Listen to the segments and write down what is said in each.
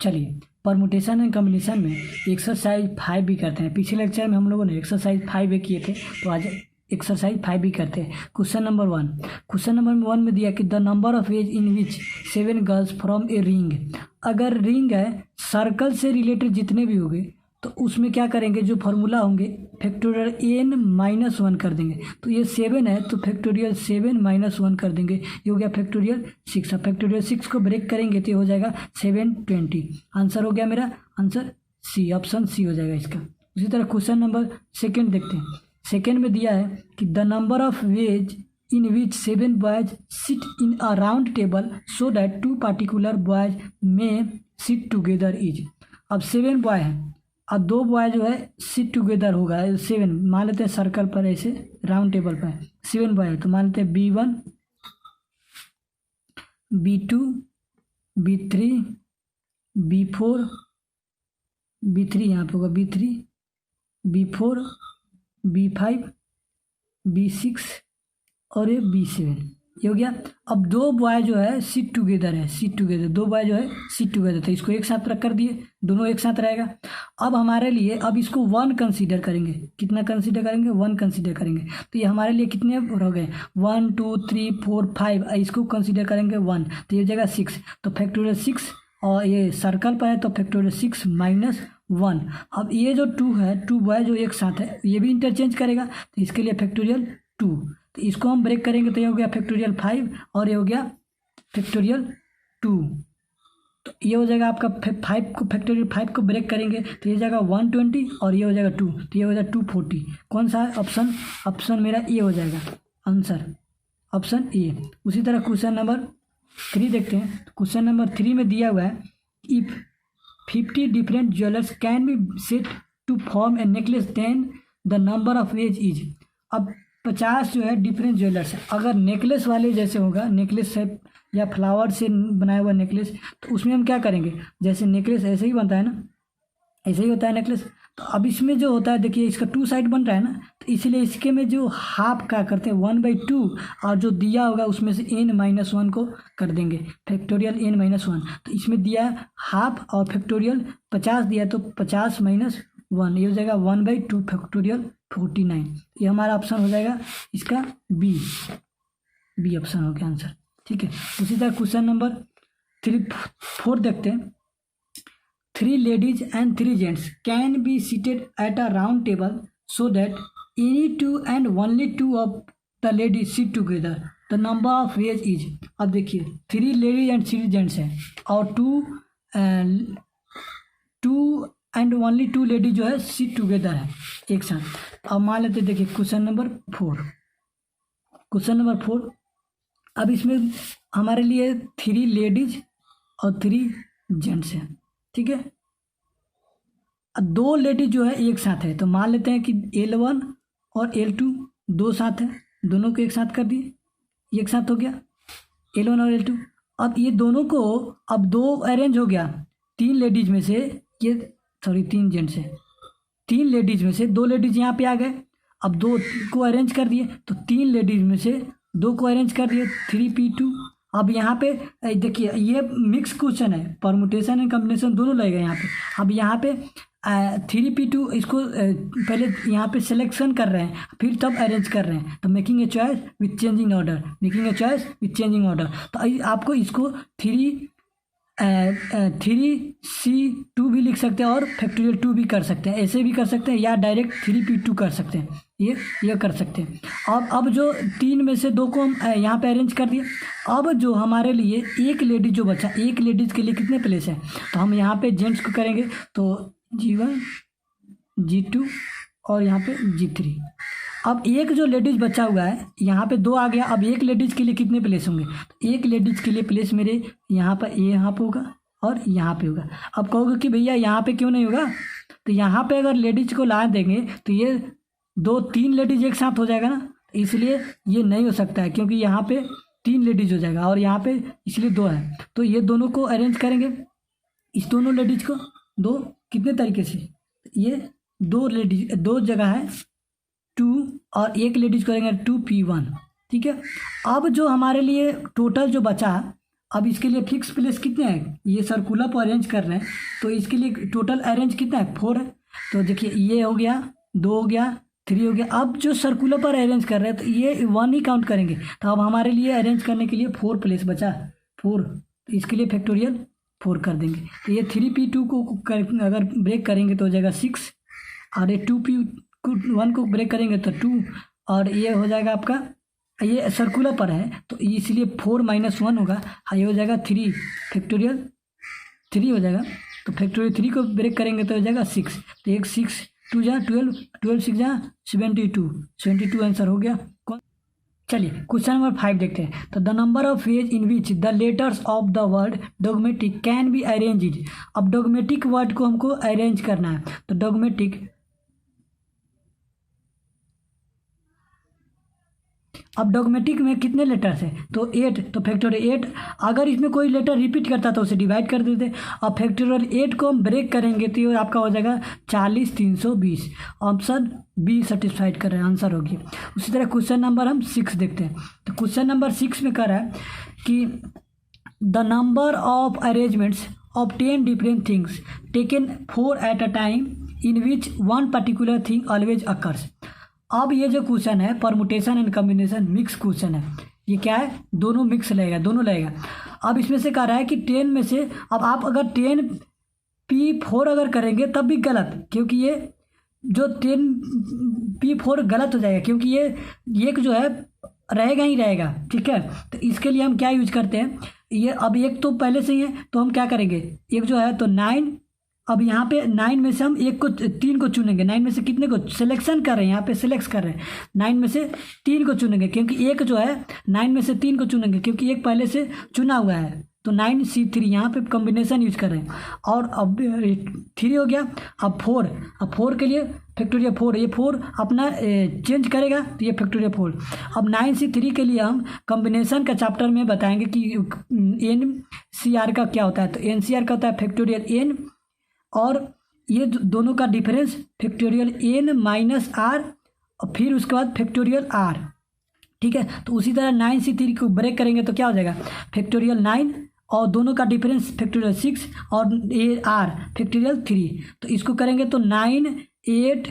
चलिए permutation and combination में exercise 5 भी करते हैं। पिछले लेक्चर में हम लोगों ने एक्सरसाइज 5 भी किए थे, तो आज एक्सरसाइज 5 भी करते हैं। क्वेश्चन नंबर 1, क्वेश्चन नंबर 1 में दिया कि the number of ways in which 7 girls from a ring. अगर रिंग है, सर्कल से रिलेटेड जितने भी होंगे तो उसमें क्या करेंगे, जो फार्मूला होंगे फैक्टोरियल n-1 कर देंगे। तो ये 7 है तो फैक्टोरियल 7-1 कर देंगे, ये हो गया फैक्टोरियल 6। अब फैक्टोरियल 6 को ब्रेक करेंगे तो ये हो जाएगा 720। आंसर हो गया मेरा, आंसर सी, ऑप्शन सी हो जाएगा इसका। उसी तरह क्वेश्चन नंबर 2 देखते हैं। सेकेंड में दिया है कि the number of veg in which 7 boys sit in a round table so that 2 particular boys may sit together is। अब 7 बॉय हैं, अब 2 बॉय जो है सिट टुगेदर होगा। 7 मान लेते हैं सर्कल पर, ऐसे राउंड टेबल पर 7 बॉय है, तो मान लेते हैं B1 B2 B3 B4 B3, यहाँ पे होगा B3 B4 B5 B6 और ये B7, ये हो गया। अब 2 बॉय जो है सिट टुगेदर है, सिट टुगेदर 2 बॉय जो है सिट टुगेदर, तो इसको एक साथ रख कर दिए, दोनों एक साथ रहेगा। अब हमारे लिए अब इसको 1 कंसीडर करेंगे। कितना कंसीडर करेंगे, 1 कंसीडर करेंगे। तो ये हमारे लिए कितने हो गए, 1 2 3 4 5, इसको कंसीडर करेंगे 1, तो ये हो जाएगा 6। तो फैक्टोरियल 6 और ये सर्कल पर है तो फैक्टोरियल 6-1। अब ये जो 2 है, 2 बॉय जो एक साथ है, ये भी इंटरचेंज करेगा, तो इसके लिए फैक्टोरियल 2। तो इसको हम ब्रेक करेंगे तो ये हो गया फैक्टोरियल 5 और ये हो गया फैक्टोरियल 2। तो ये हो जाएगा आपका 5 को, फैक्टोरियल 5 को ब्रेक करेंगे तो ये हो जाएगा 120 और ये हो जाएगा 2, तो ये हो जाएगा 240। कौन सा ऑप्शन, ऑप्शन मेरा ए हो जाएगा, आंसर ऑप्शन ए। उसी तरह क्वेश्चन नंबर 3 देखते हैं। क्वेश्चन नंबर 3 में दिया हुआ है if 50 different jewellers can be set to form a necklace then the number of ways is. अब 50 जो है डिफरेंट ज्वेलर्स है, अगर नेकलेस वाले जैसे होगा, नेकलेस शेप या फ्लावर से बनाया हुआ नेकलेस, तो उसमें हम क्या करेंगे, जैसे नेकलेस ऐसे ही बनता है ना, ऐसे ही होता है नेकलेस। तो अब इसमें जो होता है, देखिए इसका 2 साइड बन रहा है ना, तो इसलिए इसके में जो हाफ क्या करते हैं 1/2, और जो दिया होगा उसमें से n-1 को कर देंगे, फैक्टोरियल n-1। तो इसमें दिया हाफ और फैक्टोरियल 50 दिया तो 50-1, ये हो जाएगा 1/2 फैक्टोरियल 49। ये हमारा ऑप्शन हो जाएगा इसका बी ऑप्शन हो गया आंसर, ठीक है। उसी तरह क्वेश्चन नंबर 4 देखते हैं। 3 ladies and 3 gents can be seated at a round table so that any 2 and only 2 of the ladies sit together. The number of ways is। अब देखिए 3 ladies and 3 gents हैं और 2 and only 2 लेडीज जो है sit together है एक साथ। अब मान लेते देखिए क्वेश्चन नंबर 4, क्वेश्चन नंबर 4। अब इसमें हमारे लिए 3 लेडीज और 3 जेंट्स हैं, ठीक है। अब 2 लेडीज जो है एक साथ है, तो मान लेते हैं कि L1 और L2 2 साथ है, दोनों को एक साथ कर दिए, एक साथ हो गया L1 और L2। अब ये दोनों को अब 2 अरेंज हो गया, 3 लेडीज में से ये 3 जेंट्स है, 3 लेडीज में से 2 लेडीज यहाँ पे आ गए। अब 2 को अरेंज कर दिए तो 3 लेडीज में से 2 को अरेंज कर दिए 3p2। अब यहाँ पे देखिए ये मिक्स क्वेश्चन है, परमुटेशन एंड कॉम्बिनेशन दोनों लगेगा यहाँ पे। अब यहाँ पे 3p2 इसको पहले यहाँ पे सिलेक्शन कर रहे हैं, फिर तब अरेंज कर रहे हैं, तो making a choice with changing order, making a choice with changing order. तो आपको इसको 3c2 भी लिख सकते हैं और फैक्टोरियल 2 भी कर सकते हैं, ऐसे भी कर सकते हैं, या डायरेक्ट 3p2 कर सकते हैं, ये कर सकते हैं। अब जो 3 में से 2 को हम यहाँ पे अरेंज कर दिए। अब जो हमारे लिए एक लेडीज जो बचा, एक लेडीज के लिए कितने प्लेस है, तो हम यहाँ पे जेंट्स को करेंगे तो G1 G2 और यहाँ पे G3। अब एक जो लेडीज बचा हुआ है यहाँ पे 2 आ गया। अब एक लेडीज के लिए कितने प्लेस होंगे, तो एक लेडीज के लिए प्लेस मेरे यहाँ पर यहाँ पे होगा और यहाँ पे होगा। अब कहोगे कि भैया यहाँ पे क्यों नहीं होगा, तो यहाँ पे अगर लेडीज को ला देंगे तो ये 2-3 लेडीज एक साथ हो जाएगा ना, इसलिए ये नहीं हो सकता है, क्योंकि यहाँ पे 3 लेडीज हो जाएगा और यहाँ पे इसलिए 2 है। तो ये दोनों को अरेंज करेंगे, इस दोनों लेडीज को 2 कितने तरीके से, ये 2 लेडीज 2 जगह है 2 और एक लेडीज करेंगे 2p1, ठीक है। अब जो हमारे लिए टोटल जो बचा अब इसके लिए फिक्स प्लेस कितने हैं, ये सर्कुलर पर अरेंज कर रहे हैं तो इसके लिए टोटल अरेंज कितना है 4 है। तो देखिए ये हो गया 2 हो गया 3 हो गया। अब जो सर्कुलर पर अरेंज कर रहे हैं तो ये 1 ही काउंट करेंगे, तो अब हमारे लिए अरेंज करने के लिए 4 प्लेस बचा 4, तो इसके लिए फैक्टोरियल 4 कर देंगे। तो ये 3p2 को अगर ब्रेक करेंगे तो हो जाएगा 6, और ये 2p1 को ब्रेक करेंगे तो 2, और ये हो जाएगा आपका, ये सर्कुलर पर है तो इसलिए 4 - 1 होगा, ये हो जाएगा 3 फैक्टोरियल 3 हो जाएगा। तो फैक्टोरियल 3 को ब्रेक करेंगे तो हो जाएगा 6, तो एक 6 2 जा 12, 12 6 जा 72 आंसर हो गया। चलिए क्वेश्चन नंबर 5 देखते हैं। तो the number of ways in which the letters of the word dogmatic can be arrange. अब डोगमेटिक वर्ड को हमको अरेंज करना है, तो डोगमेटिक, अब डोगमेटिक में कितने लेटर्स हैं, तो 8, तो फैक्टोरियल 8। अगर इसमें कोई लेटर रिपीट करता तो उसे डिवाइड कर देते। अब फैक्टोरियल 8 को हम ब्रेक करेंगे तो ये आपका हो जाएगा 40 320। ऑप्शन बी सेटिस्फाइड कर रहे हैं, आंसर होगी। उसी तरह क्वेश्चन नंबर हम 6 देखते हैं। तो क्वेश्चन नंबर 6 में कह रहा है कि the number of arrangements of 10 different things taken 4 at a time in which one particular thing always occurs. अब ये जो क्वेश्चन है permutation and combination mix question है, ये क्या है, दोनों मिक्स लगेगा, दोनों लगेगा। अब इसमें से कह रहा है कि 10 में से, अब आप अगर 10p4 अगर करेंगे तब भी गलत, क्योंकि ये जो 10p4 गलत हो जाएगा, क्योंकि ये एक जो है रहेगा ही रहेगा, ठीक है। तो इसके लिए हम क्या यूज करते हैं, ये अब एक तो पहले से ही है तो हम क्या करेंगे, एक जो है तो 9, अब यहाँ पे 9 में से हम 3 को चुनेंगे। 9 में से कितने को सिलेक्शन कर रहे हैं, यहाँ पे सिलेक्ट कर रहे हैं, 9 में से 3 को चुनेंगे, क्योंकि एक जो है 9 में से 3 को चुनेंगे क्योंकि एक पहले से चुना हुआ है, तो 9c3 यहाँ पे कॉम्बिनेशन यूज कर रहे हैं। और अब 3 हो गया, अब 4, अब 4 के लिए फैक्टोरियल 4, ये 4 अपना चेंज करेगा तो ये फैक्टोरियल 4। अब 9c3 के लिए हम कॉम्बिनेशन का चैप्टर में बताएंगे कि NCR का क्या होता है। तो NCR का होता है फैक्टोरियल n, और ये दोनों का डिफरेंस फैक्टोरियल n - r, और फिर उसके बाद फैक्टोरियल r, ठीक है। तो उसी तरह 9c3 को ब्रेक करेंगे तो क्या हो जाएगा, फैक्टोरियल 9 और दोनों का डिफरेंस फैक्टोरियल 6 और ये r फैक्टोरियल 3। तो इसको करेंगे तो 9 8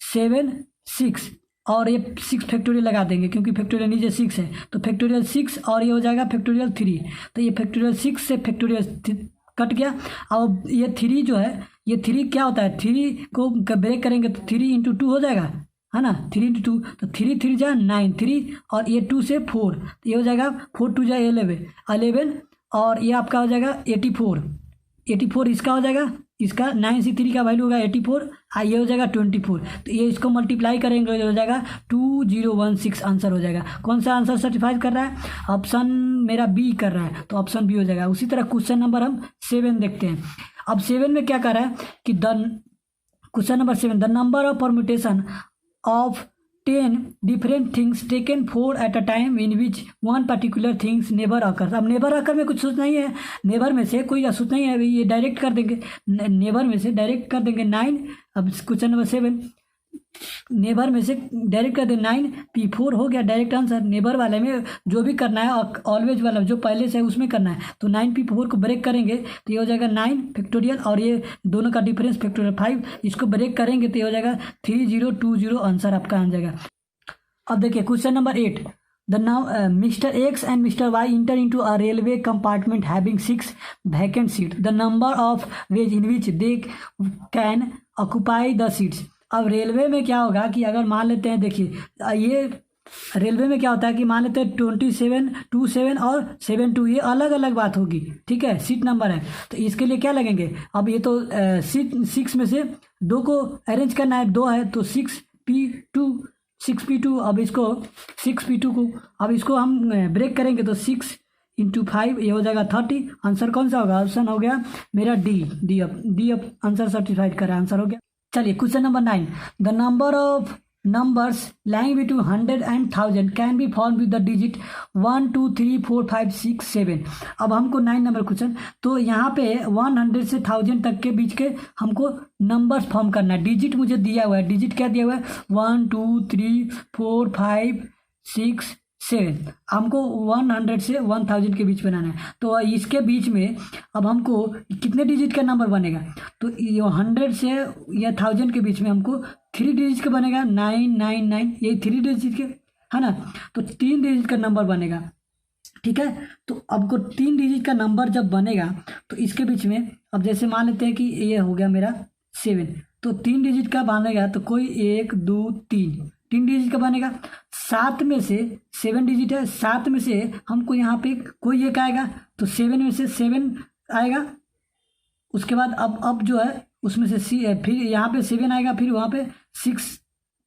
7 6 और ये 6 फैक्टोरियल लगा देंगे क्योंकि फैक्टोरियल नीचे 6 है, तो फैक्टोरियल 6 और ये हो जाएगा फैक्टोरियल 3। तो ये फैक्टोरियल 6 से फैक्टोरियल कट गया। अब ये 3 जो है, ये 3 क्या होता है, 3 को ब्रेक करेंगे तो 3 × 2 हो जाएगा, है ना, 3 × 2, तो 3 3 जा 9 3, और ये 2 से 4, तो ये हो जाएगा 4 2 जा 11, और ये आपका हो जाएगा 84 इसका हो जाएगा, इसका 9c3 का वैल्यू होगा 84, ये हो जाएगा 24। तो ये इसको मल्टीप्लाई करेंगे तो हो जाएगा 2016, आंसर हो जाएगा। कौन सा आंसर सर्टिफाइड कर रहा है, ऑप्शन मेरा बी कर रहा है, तो ऑप्शन बी हो जाएगा। उसी तरह क्वेश्चन नंबर हम 7 देखते हैं। अब 7 में क्या कर रहा है कि question number 7, the number of permutation of 10 different things taken 4 at a time in which one particular things never occur. अब नेवर अकर में कुछ सोच नहीं है, नेवर में से कोई सोच नहीं है, ये डायरेक्ट कर देंगे, नेवर में से डायरेक्ट कर देंगे 9। अब क्वेश्चन नंबर 7 नेबर में से डायरेक्ट कर दे 9p4 हो गया डायरेक्ट आंसर। नेबर वाले में जो भी करना है और ऑलवेज वाला जो पहले से है उसमें करना है, तो 9p4 को ब्रेक करेंगे तो ये हो जाएगा 9 फैक्टोरियल और ये दोनों का डिफरेंस फैक्टोरियल 5, इसको ब्रेक करेंगे तो ये हो जाएगा 3020 आंसर आपका आ जाएगा। अब देखिए question number 8, The now Mr. X and Mr. Y enter into a railway compartment having 6 vacant seats. The number of ways in which they can occupy the seats. अब रेलवे में क्या होगा कि अगर मान लेते हैं, देखिए ये रेलवे में क्या होता है कि मान लेते हैं 27 27 और 72 ये अलग अलग बात होगी, ठीक है, सीट नंबर है, तो इसके लिए क्या लगेंगे। अब ये तो सीट 6 में से 2 को अरेंज करना है, 2 है तो 6p2 अब इसको 6p2 को अब इसको हम ब्रेक करेंगे तो 6 × 5 ये हो जाएगा 30। आंसर कौन सा होगा, ऑप्शन हो गया मेरा डी अब आंसर सर्टिफाइड करा, आंसर हो गया। चलिए question number 9, the number of numbers lying between 100 and 1000 can be formed with the digit 1 2 3 4 5 6 7। अब हमको 9 नंबर क्वेश्चन, तो यहाँ पे 100 से 1000 तक के बीच के हमको नंबर्स फॉर्म करना है। डिजिट मुझे दिया हुआ है, डिजिट क्या दिया हुआ है 1 2 3 4 5 6 7, हमको 100 से 1000 के बीच बनाना है। तो इसके बीच में अब हमको कितने डिजिट का नंबर बनेगा, तो ये 100 से या 1000 के बीच में हमको 3 डिजिट का बनेगा, 999, यही 3 डिजिट के है ना। तो 3 डिजिट का नंबर बनेगा, ठीक है। तो आपको 3 डिजिट का नंबर जब बनेगा तो इसके बीच में अब जैसे मान लेते हैं कि ये हो गया मेरा 7, तो 3 डिजिट का बनेगा तो कोई 1 2 3 डिजिट का बनेगा। 7 में से 7 डिजिट है, 7 में से हमको यहाँ पे कोई एक आएगा, तो 7 में से 7 आएगा। उसके बाद अब जो है उसमें से फिर यहाँ पे 7 आएगा, फिर वहाँ पे 6,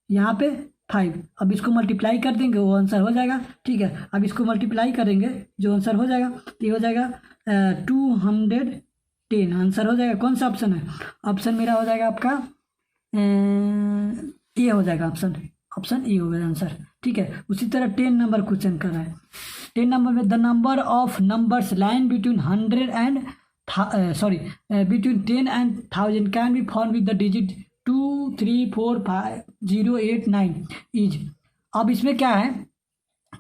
यहाँ पे 5। अब इसको मल्टीप्लाई कर देंगे, वो आंसर हो जाएगा, ठीक है। अब इसको मल्टीप्लाई करेंगे, जो आंसर हो जाएगा तो ये हो जाएगा 210 आंसर हो जाएगा। कौन सा ऑप्शन है, ऑप्शन मेरा हो जाएगा आपका ए हो जाएगा, ऑप्शन ए होगा आंसर, ठीक है। उसी तरह 10 नंबर क्वेश्चन कर रहा है। 10 नंबर में the number of numbers line between 100 and between 10 and 1000 can be found with the digit 2 3 4 5 0 8 9 is. अब इसमें क्या है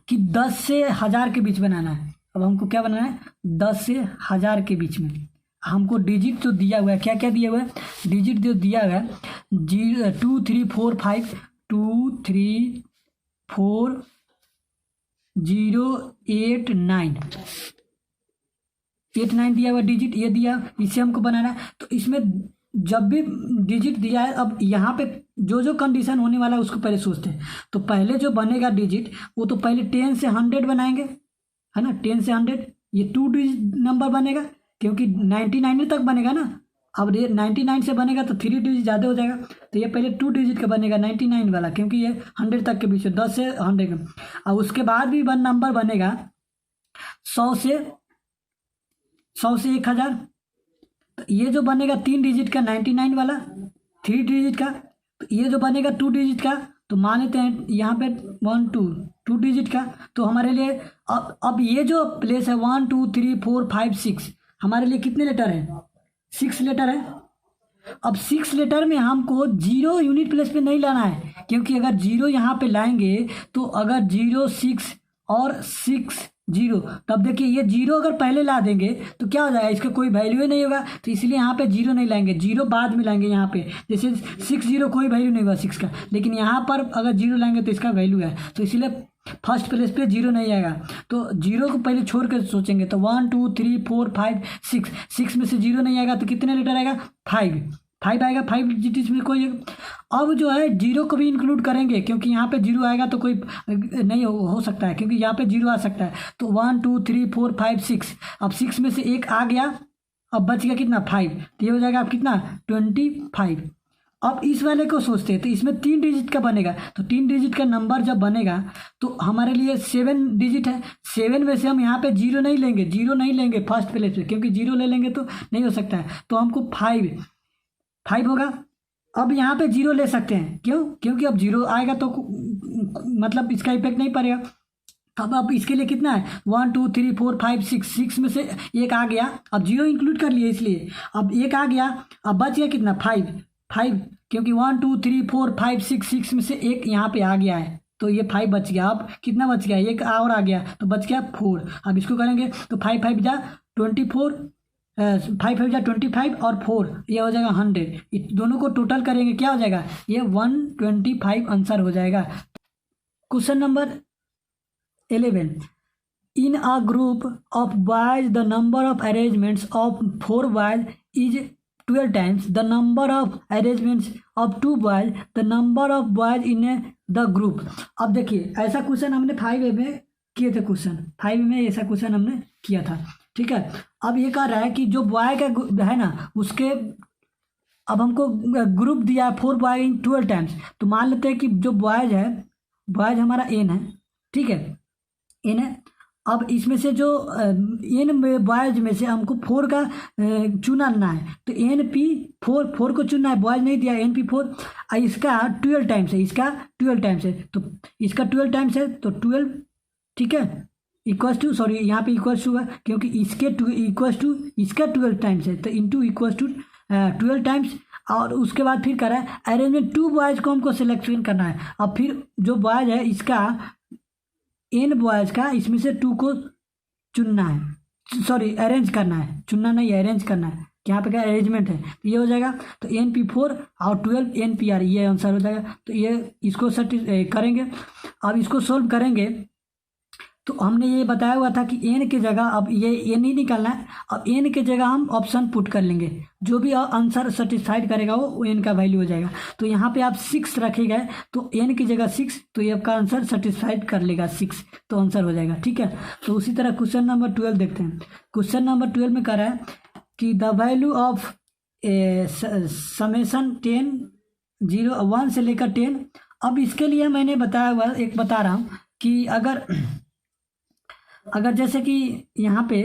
कि 10 से 1000 के बीच बनाना है। अब हमको क्या बनाना है, 10 से 1000 के बीच में हमको डिजिट जो दिया हुआ है, क्या क्या दिया हुआ है, डिजिट जो दिया हुआ है 2 3 4 5 2 3 4 0 8 9 8 9 दिया हुआ डिजिट, ये दिया, इसे हमको बनाना है। तो इसमें जब भी डिजिट दिया है, अब यहाँ पे जो जो कंडीशन होने वाला है उसको पहले सोचते हैं। तो पहले जो बनेगा डिजिट वो तो पहले 10 से 100 बनाएंगे, है ना। 10 से 100 ये 2 डिजिट नंबर बनेगा, क्योंकि 99 तक बनेगा ना। अब ये 99 से बनेगा तो 3 डिजिट ज़्यादा हो जाएगा, तो ये पहले 2 डिजिट का बनेगा 99 वाला, क्योंकि ये 100 तक के बीच में 10 से 100 का। और उसके बाद भी वन नंबर बनेगा 100 से 1000। तो ये जो बनेगा 3 डिजिट का 99 वाला, 3 डिजिट का। तो ये जो बनेगा 2 डिजिट का, तो मान लेते हैं यहाँ पे 1 2 डिजिट का। तो हमारे लिए अब ये जो प्लेस है 1 2 3 4 5 6, हमारे लिए कितने लेटर है, 6 लेटर है। अब 6 लेटर में हमको 0 यूनिट प्लेस पे नहीं लाना है, क्योंकि अगर 0 यहाँ पे लाएंगे तो अगर 0 6 और 6 0, तब देखिए ये 0 अगर पहले ला देंगे तो क्या हो जाएगा, इसका कोई वैल्यू ही नहीं होगा। तो इसलिए यहाँ पे 0 नहीं लाएंगे, 0 बाद में लाएंगे। यहाँ पे जैसे 6 0 कोई वैल्यू नहीं हुआ 6 का, लेकिन यहाँ पर अगर 0 लाएंगे तो इसका वैल्यू है। तो इसीलिए फर्स्ट प्लेस पे 0 नहीं आएगा, तो 0 को पहले छोड़ कर सोचेंगे। तो 1 2 3 4 5 6 में से 0 नहीं आएगा तो कितने लेटर आएगा, 5 आएगा। 5 डिजिट में कोई अब जो है 0 को भी इंक्लूड करेंगे, क्योंकि यहाँ पे 0 आएगा तो कोई नहीं हो सकता है, क्योंकि यहाँ पे 0 आ सकता है। तो 1 2 3 4 5 6, अब 6 में से एक आ गया, अब बच गया कितना, 5। तो ये हो जाएगा अब कितना, 25। अब इस वाले को सोचते हैं, तो इसमें 3 डिजिट का बनेगा। तो 3 डिजिट का नंबर जब बनेगा तो हमारे लिए 7 डिजिट है। 7 में से हम यहाँ पे 0 नहीं लेंगे फर्स्ट प्लेस पे, क्योंकि 0 ले लेंगे तो नहीं हो सकता है। तो हमको 5 होगा। अब यहाँ पे 0 ले सकते हैं, क्यों, क्योंकि अब 0 आएगा तो मतलब इसका इफेक्ट नहीं पड़ेगा। अब इसके लिए कितना है, 1 2 3 4 5 6 में से एक आ गया, अब 0 इंक्लूड कर लिए इसलिए अब एक आ गया, अब बच गया कितना, 5, क्योंकि 1 2 3 4 5 6 में से एक यहाँ पे आ गया है, तो ये 5 बच गया। अब कितना बच गया, एक और आ गया, तो बच गया 4। अब इसको करेंगे तो 5 5 जा 24, 5 5 जा 25 और 4, ये हो जाएगा 100। दोनों को टोटल करेंगे क्या हो जाएगा, ये 125 आंसर हो जाएगा। Question number 11, in a group of boys the number of arrangements of 4 boys is 12 times the number of arrangements of 2 boys, the number of boys in the group। अब देखिए ऐसा क्वेश्चन हमने 5 में किए थे, क्वेश्चन 5 में ऐसा क्वेश्चन हमने किया था, ठीक है। अब ये कह रहा है कि जो बॉय का है ना उसके, अब हमको ग्रुप दिया 4 बॉय इन 12 times। तो मान लेते हैं कि जो बॉयज है, बॉयज हमारा n है, ठीक है, n है। अब इसमें से जो एन बॉयज में से हमको 4 का चुनना है, तो NP4 को चुनना है, बॉयज नहीं दिया, NP4। इसका 12 टाइम्स है, इसका 12 टाइम्स है, तो इसका 12 टाइम्स है, तो 12, ठीक है, इक्वल्स टू, सॉरी यहाँ पे इक्वल्स टू है, क्योंकि इसके इक्वल्स टू इसका 12 टाइम्स है, तो इंटू इक्वल्स टू 12 टाइम्स। और उसके बाद फिर करा है अरेंजमेंट 2 बॉयज को हमको सिलेक्शन करना है। अब फिर जो बॉयज है इसका एन बॉयज़ का इसमें से 2 को चुनना है, सॉरी अरेंज करना है, चुनना नहीं अरेंज करना है, यहाँ पे क्या अरेंजमेंट है, तो ये हो जाएगा। तो NP4 और 12 NPR ये आंसर हो जाएगा। तो ये इसको करेंगे। अब इसको सोल्व करेंगे तो हमने ये बताया हुआ था कि एन की जगह अब ये एन ही निकालना है। अब एन की जगह हम ऑप्शन पुट कर लेंगे, जो भी आंसर सेटिस्फाइड करेगा वो एन का वैल्यू हो जाएगा। तो यहाँ पे आप 6 रखे गए तो एन की जगह 6, तो ये आपका आंसर सेटिस्फाइड कर लेगा 6, तो आंसर हो जाएगा। ठीक है, तो उसी तरह क्वेश्चन नंबर 12 देखते हैं। क्वेश्चन नंबर 12 में कह रहा है कि द वैल्यू ऑफ समेशन 10 0 1 से लेकर 10। अब इसके लिए मैंने बताया हुआ एक बता रहा हूँ कि अगर जैसे कि यहाँ पे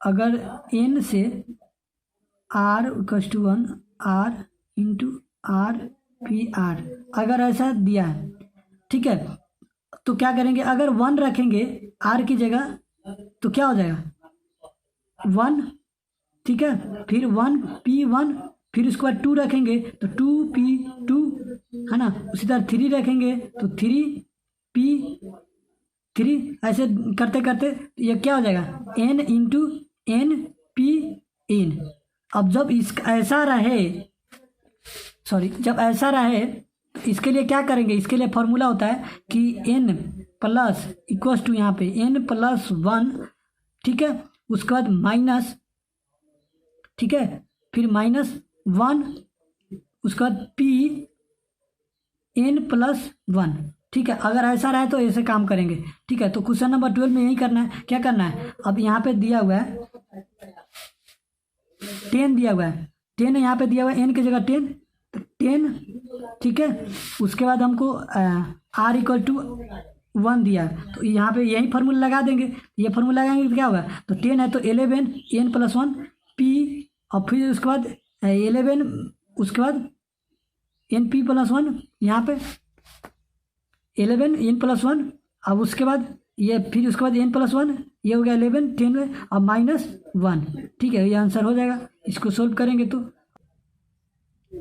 अगर n से r equals to 1 r into r P R अगर ऐसा दिया है, ठीक है, तो क्या करेंगे, अगर 1 रखेंगे r की जगह तो क्या हो जाएगा 1, ठीक है, फिर 1p1, फिर उसके बाद 2 रखेंगे तो 2p2 है ना। उसी तरह 3 रखेंगे तो 3p3, ऐसे करते करते ये क्या हो जाएगा n into N P N. अब जब इस ऐसा रहे, सॉरी जब ऐसा रहे तो इसके लिए क्या करेंगे, इसके लिए फॉर्मूला होता है कि n प्लस इक्वल्स टू यहाँ पे n+1, ठीक है, उसके बाद माइनस, ठीक है, फिर -1, उसके बाद p n+1, ठीक है। अगर ऐसा रहे तो ऐसे काम करेंगे, ठीक है। तो क्वेश्चन नंबर 12 में यही करना है। क्या करना है, अब यहाँ पे दिया हुआ है 10 दिया हुआ है, 10 यहाँ पे दिया हुआ है n की जगह 10, तो 10, ठीक है। उसके बाद हमको r इक्वल टू 1 दिया, तो यहाँ पे यही फार्मूला लगा देंगे। ये फार्मूला लगाएंगे तो क्या होगा, तो 10 है तो 11 n+1 p, और फिर उसके बाद 11, उसके बाद np+1, यहाँ पे 11 n+1, अब उसके बाद ये फिर उसके बाद n+1, ये हो गया 11 10 में, अब -1, ठीक है, ये आंसर हो जाएगा। इसको सोल्व करेंगे तो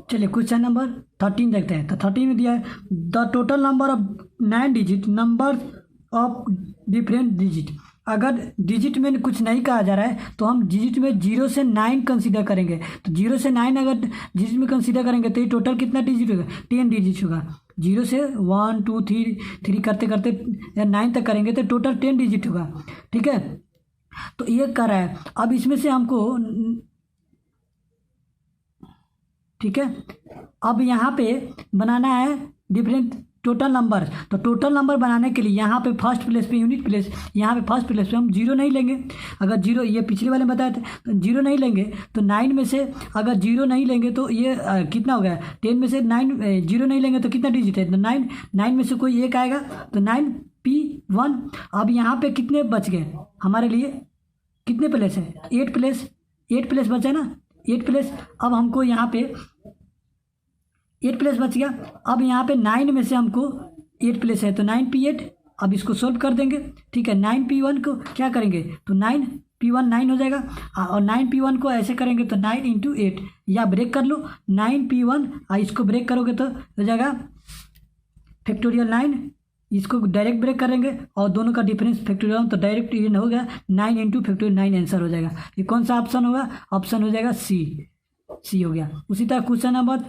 चलिए क्वेश्चन नंबर 13 देखते हैं। तो 13 में दिया है the total number of 9 digit number of different digit. अगर डिजिट में कुछ नहीं कहा जा रहा है तो हम डिजिट में 0 से 9 कंसीडर करेंगे। तो 0 से 9 अगर डिजिट में कंसीडर करेंगे तो ये टोटल कितना डिजिट होगा, 10 डिजिट होगा। 0 से 1 2 3 करते करते 9 तक करेंगे तो टोटल 10 डिजिट होगा, ठीक है। तो ये कर रहा है, अब इसमें से हमको, ठीक है, अब यहाँ पे बनाना है डिफरेंट टोटल नंबर। तो टोटल नंबर बनाने के लिए यहाँ पे फर्स्ट प्लेस पे यूनिट प्लेस, यहाँ पे फर्स्ट प्लेस पे हम 0 नहीं लेंगे। अगर 0, ये पिछले वाले में बताए थे, तो 0 नहीं लेंगे तो 9 में से अगर 0 नहीं लेंगे तो ये कितना हो गया, 10 में से 9 0 नहीं लेंगे तो कितना डिजिट है, तो 9 में से कोई एक आएगा तो 9p1। अब यहाँ पे कितने बच गए हमारे लिए, कितने प्लेस है, 8 प्लेस बचा ना, 8 प्लेस। अब हमको यहाँ पे 8 प्लेस बच गया। अब यहाँ पे 9 में से हमको 8 प्लेस है तो 9p8, अब इसको सोल्व कर देंगे, ठीक है। 9p1 को क्या करेंगे तो 9p1 9 हो जाएगा, और 9p1 को ऐसे करेंगे तो 9 इंटू 8, या ब्रेक कर लो 9p1, इसको ब्रेक करोगे तो हो जाएगा फैक्टोरियल 9, इसको डायरेक्ट ब्रेक करेंगे और दोनों का डिफरेंस फैक्टोरियल, तो डायरेक्ट ये हो गया 9 इंटू फैक्टोरियल 9 आंसर हो जाएगा। ये कौन सा ऑप्शन होगा, ऑप्शन हो जाएगा सी हो गया। उसी तरह क्वेश्चन नंबर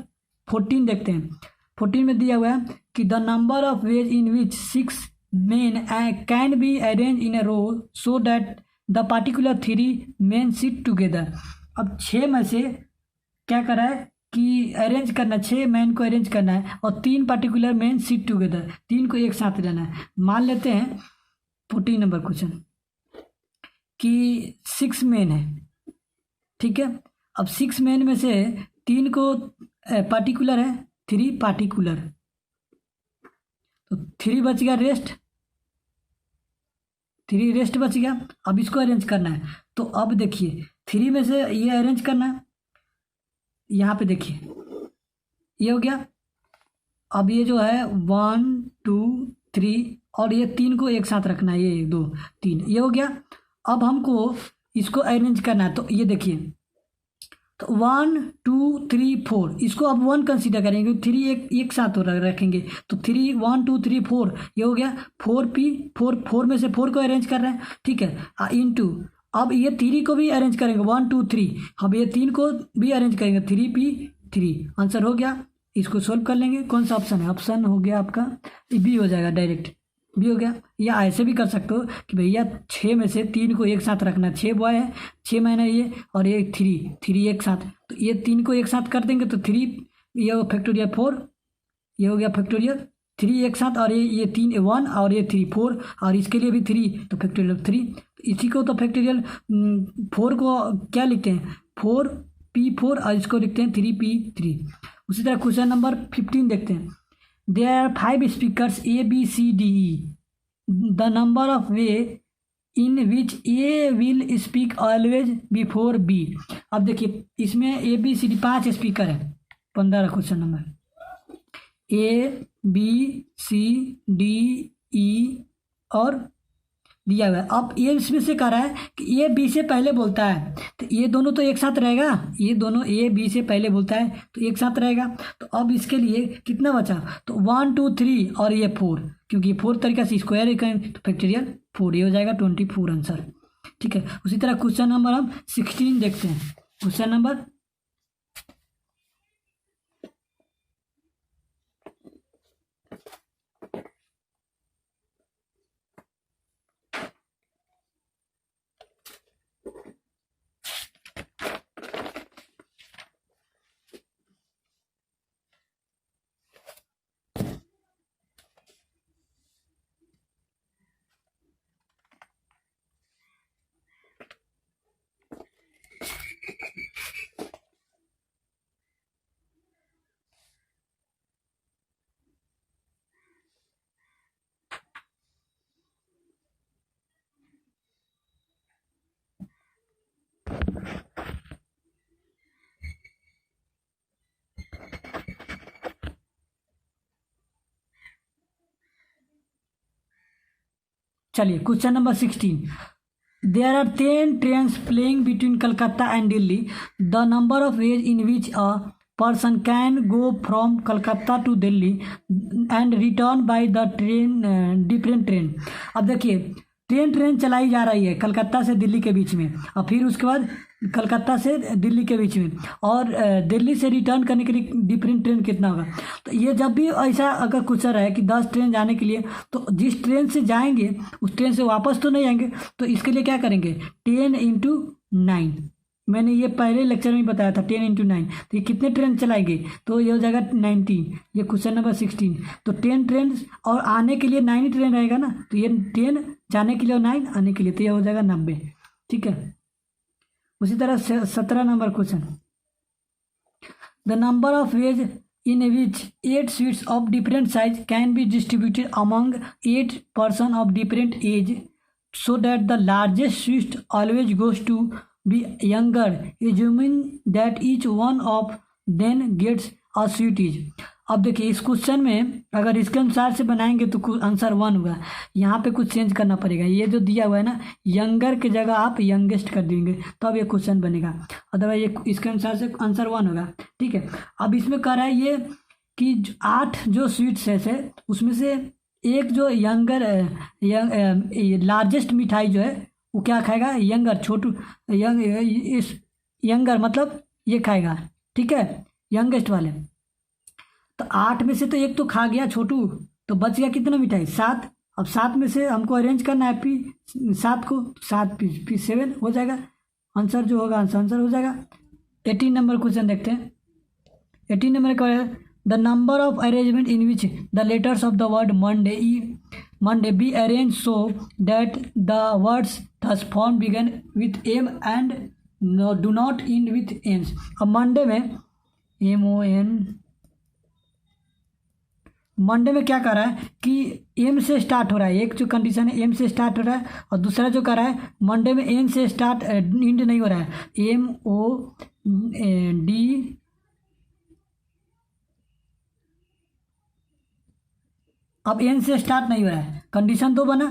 14 देखते हैं। 14 में दिया हुआ है कि the number of ways in which 6 men can be arrange in a row so that the particular 3 men sit together. अब 6 में से क्या करा है कि अरेंज करना, 6 मैन को अरेंज करना है और 3 पार्टिकुलर मैन सिट टुगेदर, 3 को एक साथ लेना है। मान लेते हैं 14 नंबर क्वेश्चन कि 6 मैन है, ठीक है। अब 6 मैन में से 3 को पार्टिकुलर है, 3 पार्टिकुलर, तो 3 बच गया रेस्ट, 3 रेस्ट बच गया। अब इसको अरेंज करना है, तो अब देखिए 3 में से ये अरेंज करना है, यहाँ पे देखिए ये हो गया। अब ये जो है 1 2 3 और ये 3 को एक साथ रखना है, ये 1 2 3 ये हो गया। अब हमको इसको अरेंज करना है, तो ये देखिए तो 1 2 3 4 इसको अब 1 कंसीडर करेंगे, 3 एक साथ रखेंगे तो 3 1 2 3 4 ये हो गया 4p 4 में से 4 को अरेंज कर रहे हैं, ठीक है, इनटू अब ये 3 को भी अरेंज करेंगे 1 2 3, अब ये 3 को भी अरेंज करेंगे 3p3, आंसर हो गया। इसको सोल्व कर लेंगे, कौन सा ऑप्शन है, ऑप्शन हो गया आपका बी हो जाएगा, डायरेक्ट बी हो गया। या ऐसे भी कर सकते हो कि भैया 6 में से 3 को एक साथ रखना, 6 बॉय है, 6 महीना ये और ये 3 एक साथ, तो ये 3 को एक साथ कर देंगे तो 3 ये हो फैक्टोरियल 4, ये हो गया फैक्टोरियल 3 एक साथ, और ये 3 1 और ये 3 4 और इसके लिए भी 3 तो फैक्टोरियल 3, तो इसी को तो फैक्टोरियल 4 को क्या लिखते हैं 4p4 और इसको लिखते हैं 3p3। उसी तरह क्वेश्चन नंबर 15 देखते हैं। There are 5 speakers A B C D E, the number of way in which A will speak always before B. अब देखिए इसमें A B C D 5 speaker है, 15 question number A B C D E और दिया हुआ है। अब ये इसमें से कह रहा है कि ए बी से पहले बोलता है, तो ये दोनों तो एक साथ रहेगा, ये दोनों ए बी से पहले बोलता है तो एक साथ रहेगा। तो अब इसके लिए कितना बचा, तो 1 2 3 और ये 4, क्योंकि 4 तरीका से स्क्वायर करें तो फैक्टोरियल 4, ये हो जाएगा 24 आंसर, ठीक है। उसी तरह क्वेश्चन नंबर हम 16 देखते हैं। क्वेश्चन नंबर चलिए question number 16। There are 10 trains playing between Calcutta and Delhi, the number of ways in which a person can go from Calcutta to Delhi and return by the train different train. अब देखिए train चलाई जा रही है कलकत्ता से दिल्ली के बीच में, और फिर उसके बाद कलकत्ता से दिल्ली के बीच में, और दिल्ली से रिटर्न करने के लिए डिफरेंट ट्रेन कितना होगा। तो ये जब भी ऐसा अगर क्वेश्चन है कि 10 ट्रेन जाने के लिए, तो जिस ट्रेन से जाएंगे उस ट्रेन से वापस तो नहीं आएंगे, तो इसके लिए क्या करेंगे 10 × 9, मैंने ये पहले लेक्चर में बताया था 10 × 9, तो ये कितने ट्रेन चलाएंगे, तो ये हो जाएगा 19, ये क्वेश्चन नंबर 16। तो 10 ट्रेन और आने के लिए 9 ही ट्रेन रहेगा ना, तो ये 10 जाने के लिए और 9 आने के लिए, तो ये हो जाएगा 90, ठीक है। उसी तरह 17 number question, the number of ways in which 8 sweets of different size can be distributed among 8 person of different age so that the largest sweet always goes to be younger, assuming that each one of them gets a sweet each। अब देखिए इस question में अगर इसके अनुसार से बनाएंगे तो आंसर 1 होगा, यहाँ पे कुछ चेंज करना पड़ेगा, ये जो दिया हुआ है ना यंगर की जगह आप यंगेस्ट कर देंगे तब अब ये क्वेश्चन बनेगा, अदरवाइज ये इसके अनुसार से आंसर 1 होगा, ठीक है। अब इसमें कह रहा है ये कि 8 जो स्वीट्स है उसमें से एक जो यंगर लार्जेस्ट मिठाई जो है वो क्या खाएगा, यंगर छोटू इस यंगर मतलब ये खाएगा, ठीक है, यंगेस्ट वाले। तो 8 में से तो एक तो खा गया छोटू, तो बच गया कितना मिठाई 7। अब 7 में से हमको अरेंज करना है पी 7 को, 7 पी 7 हो जाएगा, आंसर जो होगा आंसर हो जाएगा। 18 नंबर क्वेश्चन देखते हैं। 18 नंबर का the number of arrangement in which the letters of the word Monday be arranged so that the words thus formed begin with M and do not end with N's। अब Monday में MON, Monday में क्या कर रहा है कि M से start हो रहा है, एक जो कंडीशन है एम से स्टार्ट हो रहा है, और दूसरा जो कर रहा है मंडे में एन से स्टार्ट इंड नहीं हो रहा है, MOD अब एन से स्टार्ट नहीं हो रहा है, कंडीशन 2 बना।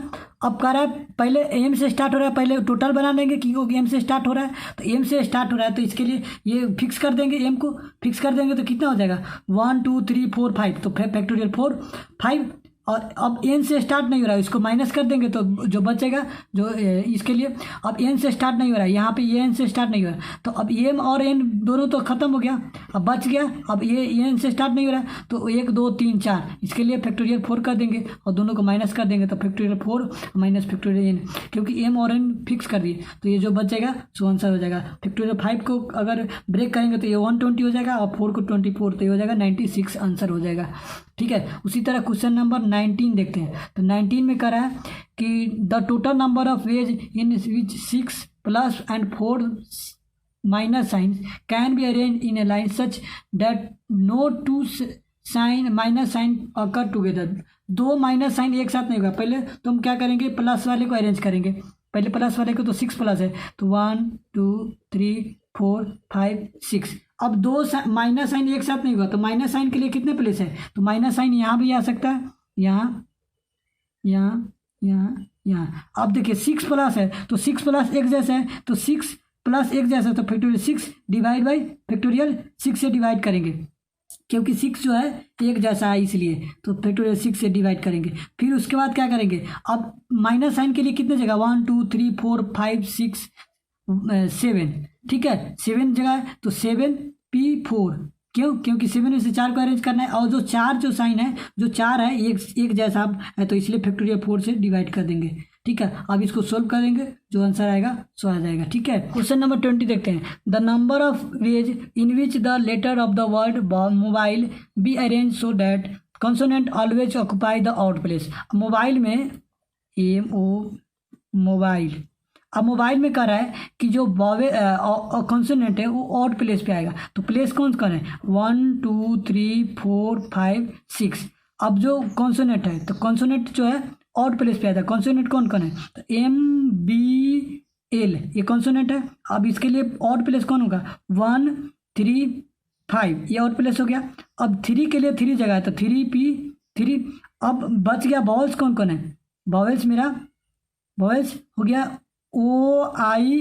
अब कह रहा है पहले एम से स्टार्ट हो रहा है, पहले टोटल बना लेंगे क्योंकि एम से स्टार्ट हो रहा है, तो एम से स्टार्ट हो रहा है तो इसके लिए ये फिक्स कर देंगे, एम को फिक्स कर देंगे तो कितना हो जाएगा 1 2 3 4 5, तो फैक्टोरियल 4 5। और अब एन से स्टार्ट नहीं हो रहा है, इसको माइनस कर देंगे तो जो बचेगा जो इसके लिए अब एन से स्टार्ट नहीं हो रहा है, यहाँ पे ये एन से स्टार्ट नहीं हो रहा है, तो अब एम और एन दोनों तो खत्म हो गया, अब बच गया। अब ये एन से स्टार्ट नहीं हो रहा है तो 1 2 3 4, इसके लिए फैक्टोरियल 4 कर देंगे और दोनों को माइनस कर देंगे, तो फैक्टोरियल 4 माइनस फैक्टोरियल एन, क्योंकि एम और एन फिक्स कर दिए तो ये जो बचेगा सो आंसर हो जाएगा। फैक्टोरियल 5 को अगर ब्रेक करेंगे तो ये 120 हो जाएगा और 4 को 24, तो ये हो जाएगा 96 आंसर हो जाएगा। ठीक है, उसी तरह क्वेश्चन नंबर 19 देखते हैं। तो 19 में कह रहा है कि the total number of ways in which 6 plus and 4 minus sign can be arrange in a line such that no two sign minus sign occur together. 2 minus sign एक साथ नहीं होगा, पहले तो हम क्या करेंगे प्लस वाले को अरेंज करेंगे, पहले प्लस वाले को तो 6 प्लस है तो 1 2 3 4 5 6। अब 2 माइनस साइन एक साथ नहीं हुआ तो माइनस साइन के लिए कितने प्लेस है, तो माइनस साइन यहाँ भी आ सकता है, यहाँ यहाँ यहाँ यहाँ। अब देखिए 6 प्लस है तो 6 प्लस एक जैसा है, तो 6 प्लस एक जैसा, तो फैक्टोरियल 6 डिवाइड बाई फैक्टोरियल 6 से डिवाइड करेंगे क्योंकि 6 जो है एक जैसा है इसलिए, तो फैक्टोरियल 6 से डिवाइड करेंगे। फिर उसके बाद क्या करेंगे, अब माइनस साइन के लिए कितने जगह 1 2 3 4 5 6 7, ठीक है 7 जगह है तो 7p4, क्यों क्योंकि 7 में से 4 को अरेंज करना है और जो 4 जो साइन है जो 4 है एक जैसा है तो इसलिए फैक्टोरियल 4 से डिवाइड कर देंगे। ठीक है, अब इसको सोल्व करेंगे जो आंसर आएगा सो आ जाएगा। ठीक है, क्वेश्चन नंबर 20 देखते हैं। The number of ways in which the letter of the word mobile be arrange so that consonant always occupy the out place. Mobile में मोबाइल, अब मोबाइल में कह रहा है कि जो कॉन्सोनेंट है वो ऑड प्लेस पे आएगा, तो प्लेस कौन कौन है 1 2 3 4 5 6। अब जो कॉन्सोनेंट है तो कॉन्सोनेंट जो है ऑड प्लेस पे आता है। कॉन्सोनेंट कौन कौन है, तो MBL ये कॉन्सोनेंट है। अब इसके लिए ऑड प्लेस कौन होगा 1 3 5, ये ऑड प्लेस हो गया। अब 3 के लिए 3 जगह है तो 3P3। अब बच गया वॉवल्स कौन कौन है, वॉवल्स मेरा वॉवल्स हो गया OIE,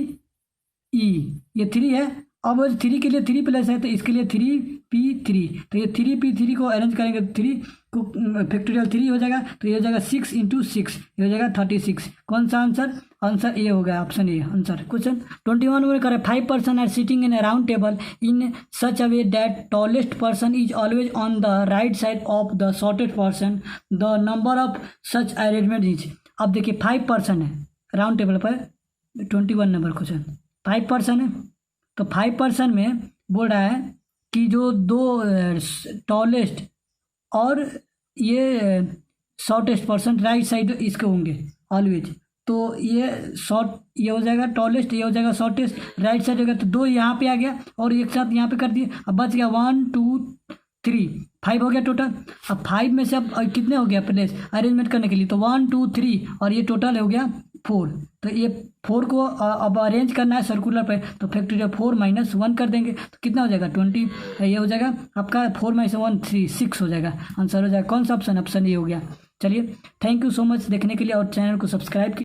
ये 3 है। अब 3 के लिए 3 प्लस है तो इसके लिए 3P3, तो ये 3P3 को अरेंज करेंगे तो 3 को फैक्टोरियल 3 हो जाएगा, तो ये हो जाएगा 6 × 6, ये हो जाएगा 36। कौन सा आंसर, आंसर ए हो गया, ऑप्शन ए आंसर। क्वेश्चन 21 में करें 5 person are sitting in a round table in such a way that tallest person is always on the right side of the shortest person, the number of such arrangement is. अब देखिए 5 person है round table पर, 21 number question 5 person है, तो 5 person में बोल रहा है कि जो 2 टॉलेस्ट और ये शॉर्टेस्ट पर्सन राइट साइड इसके होंगे ऑलवेज, तो ये ये हो जाएगा टॉलेस्ट, ये हो जाएगा शॉर्टेस्ट, राइट साइड होगा तो 2 यहाँ पे आ गया और एक साथ यहाँ पे कर दिए। अब बच गया 1 2 3 5 हो गया टोटल। अब 5 में से अब कितने हो गया प्लेस अरेंजमेंट करने के लिए, तो 1 2 3 और ये टोटल हो गया 4, तो ये 4 को अब अरेंज करना है सर्कुलर पे, तो फैक्टोरियल 4 - 1 कर देंगे तो कितना हो जाएगा 20, ये हो जाएगा आपका 4 - 1 3 6 हो जाएगा, आंसर हो जाएगा कौन सा ऑप्शन, ऑप्शन ये हो गया। चलिए थैंक यू सो मच देखने के लिए और चैनल को सब्सक्राइब